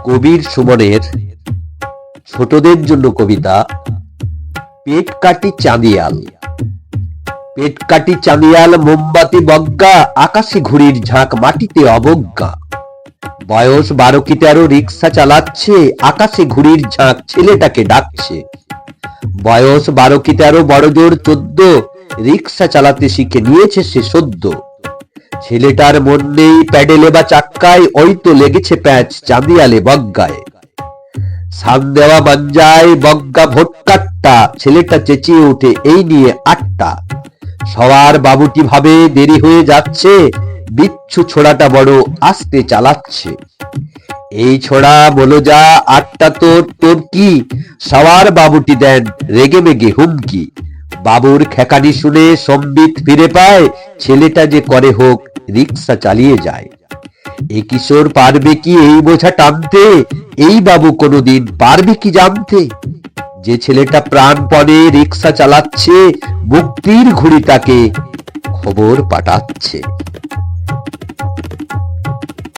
কবির সুমনের ছোটদের জন্য কবিতা পেট কাটি চাঁদিয়াল। পেট কাটি চাঁদিয়াল, মোমবাতি বজ্ঞা, আকাশে ঘুড়ির ঝাঁক, মাটিতে অবজ্ঞা। বয়স 12 কি 13, রিক্সা চালাচ্ছে, আকাশে ঘুড়ির ঝাঁক, ছেলেটাকে ডাকছে। বয়স 12 কি 13, বড় জোর 14, রিক্সা চালাতে শিখে নিয়েছে সে সদ্য। ছেলেটার মন নেই প্যাডেলে বা চাক্কায়, ওই তো লেগেছে প্যাঁচ চাঁদিয়ালে বজ্ঞায়। সান দেওয়া মাঞ্জায় বজ্ঞা ভোটকাট্টা, ছেলেটা চেঁচিয়ে ওঠে এই নিয়ে আটটা। সবার বাবুটি ভাবে দেরি হয়ে যাচ্ছে, বিচ্ছু ছোড়াটা বড় আস্তে চালাচ্ছে। এই ছোড়া বলো যা, আটটা তোর, তোর কি? সবার বাবুটি দেন রেগে মেগে হুমকি। বাবুর খেকানি শুনে সম্বিত ফিরে পায়, ছেলেটা যে করে হোক রিক্সা চালিয়ে যায়। এ কিশোর পারবে কি এই বোঝা টানতে? এই বাবু কোনোদিন পারবে কি জানতে? যে ছেলেটা প্রাণপণে রিক্সা চালাচ্ছে, মুক্তির ঘুড়ি তাকে খবর পাঠাচ্ছে।